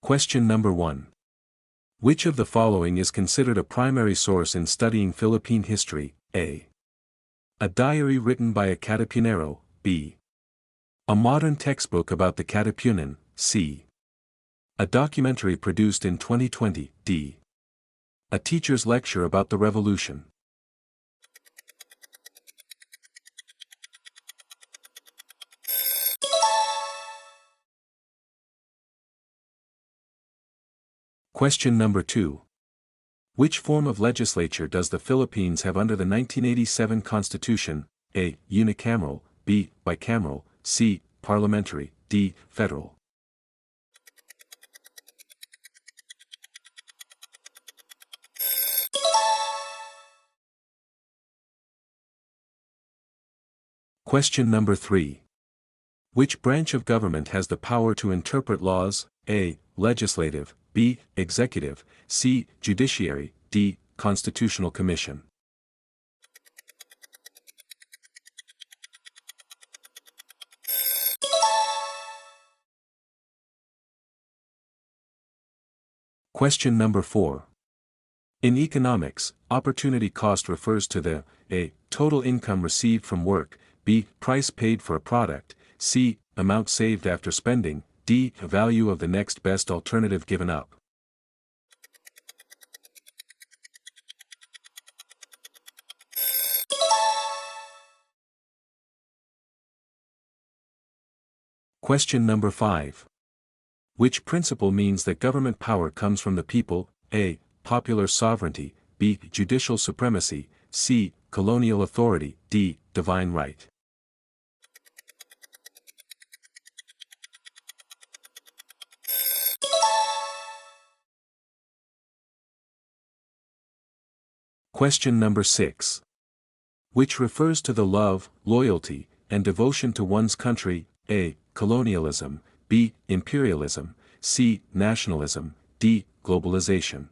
Question number 1. Which of the following is considered a primary source in studying Philippine history? A. A diary written by a Katipunero. B. A modern textbook about the Katipunan. C. A documentary produced in 2020. D. A teacher's lecture about the revolution. Question number 2. Which form of legislature does the Philippines have under the 1987 Constitution? A. Unicameral. B. Bicameral. C. Parliamentary. D. Federal. Question number 3. Which branch of government has the power to interpret laws? A. Legislative. B. Executive. C. Judiciary. D. Constitutional Commission. Question number 4. In economics, opportunity cost refers to the A. Total income received from work. B. Price paid for a product. C. Amount saved after spending. D. Value of the next best alternative given up. Question number 5. Which principle means that government power comes from the people? A. Popular sovereignty. B. Judicial supremacy. C. Colonial authority. D. Divine right. Question number 6. Which refers to the love, loyalty, and devotion to one's country? A. Colonialism. B. Imperialism. C. Nationalism. D. Globalization.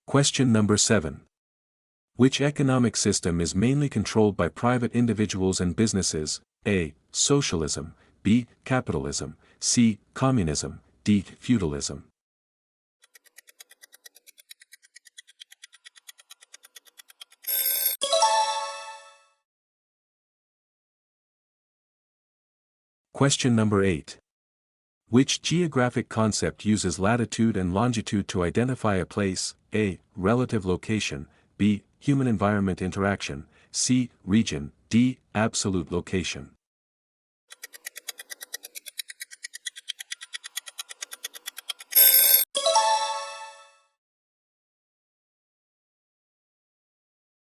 Question number 7. Which economic system is mainly controlled by private individuals and businesses? A. Socialism. B. Capitalism. C. Communism. D. Feudalism. Question number 8. Which geographic concept uses latitude and longitude to identify a place? A. Relative location. B. Human environment interaction. C. Region. D. Absolute location.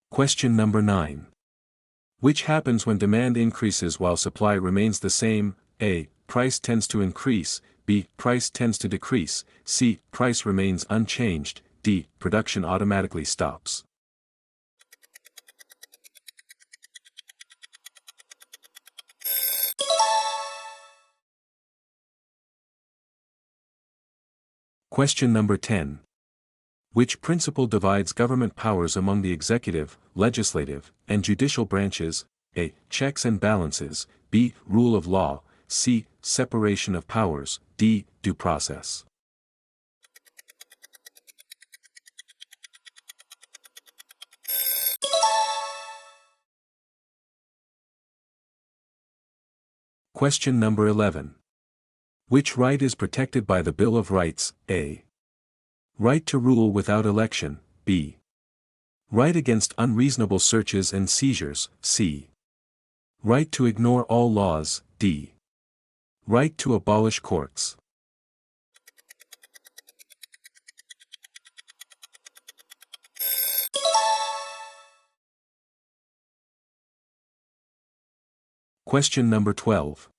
Question number 9. Which happens when demand increases while supply remains the same? A. Price tends to increase. B. Price tends to decrease. C. Price remains unchanged. D. Production automatically stops. Question number 10. Which principle divides government powers among the executive, legislative, and judicial branches? A. Checks and balances. B. Rule of law. C. Separation of powers. D. Due process. Question number 11. Which right is protected by the Bill of Rights? A. Right to rule without election. B. Right against unreasonable searches and seizures. C. Right to ignore all laws. D. Right to abolish courts. Question number 12.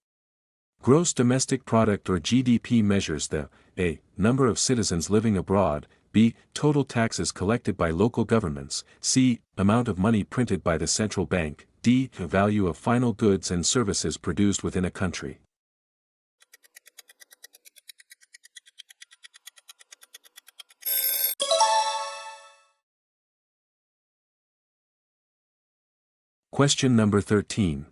Gross domestic product or GDP measures the A. Number of citizens living abroad. B. Total taxes collected by local governments. C. Amount of money printed by the central bank. D. Value of final goods and services produced within a country. Question number 13.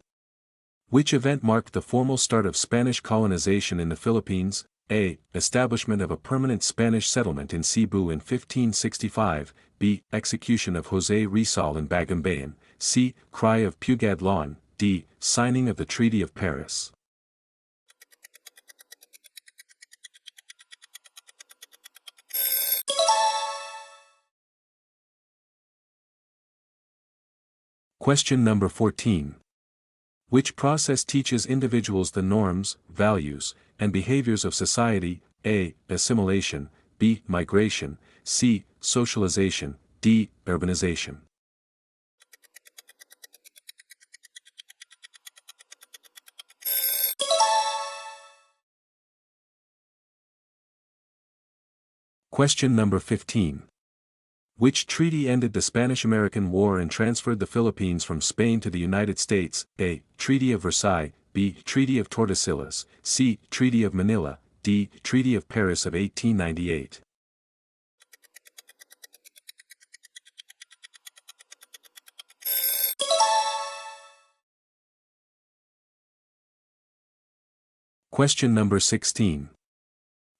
Which event marked the formal start of Spanish colonization in the Philippines? A. Establishment of a permanent Spanish settlement in Cebu in 1565, B. Execution of José Rizal in Bagumbayan, C. Cry of Pugadlaon, D. Signing of the Treaty of Paris. Question number 14. Which process teaches individuals the norms, values, and behaviors of society? A. Assimilation, B. Migration, C. Socialization, D. Urbanization. Question number 15. Which treaty ended the Spanish-American War and transferred the Philippines from Spain to the United States? A. Treaty of Versailles, B. Treaty of Tordesillas, C. Treaty of Manila, D. Treaty of Paris of 1898. Question number 16.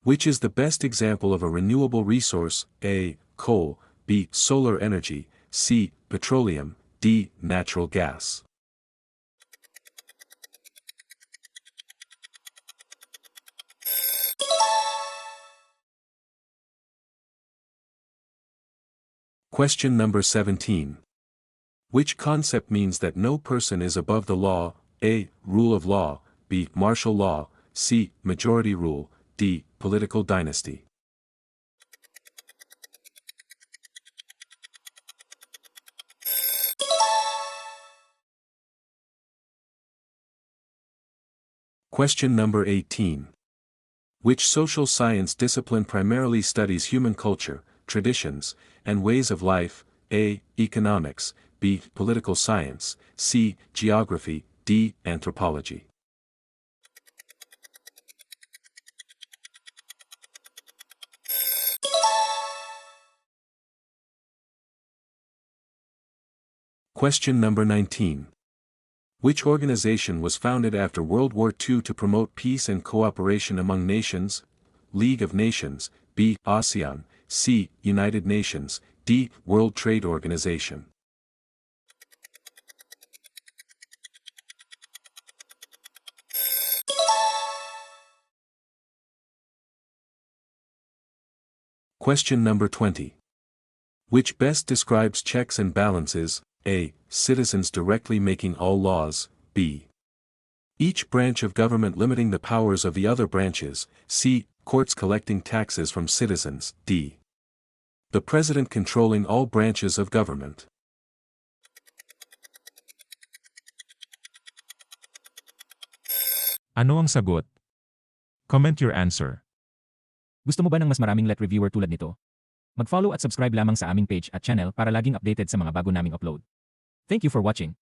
Which is the best example of a renewable resource? A. Coal, B. Solar energy, C. Petroleum, D. Natural gas. Question number 17. Which concept means that no person is above the law? A. Rule of law, B. Martial law, C. Majority rule, D. Political dynasty. Question number 18. Which social science discipline primarily studies human culture, traditions, and ways of life? A. Economics, B. Political science, C. Geography, D. Anthropology. Question number 19. Which organization was founded after World War II to promote peace and cooperation among nations? League of Nations, B. ASEAN, C. United Nations, D. World Trade Organization. Question number 20. Which best describes checks and balances? A. Citizens directly making all laws, B. Each branch of government limiting the powers of the other branches, C. Courts collecting taxes from citizens, D. The President controlling all branches of government. Ano ang sagot? Comment your answer. Gusto mo ba ng mas maraming let reviewer tulad nito? Mag-follow at subscribe lamang sa aming page at channel para laging updated sa mga bago naming upload. Thank you for watching.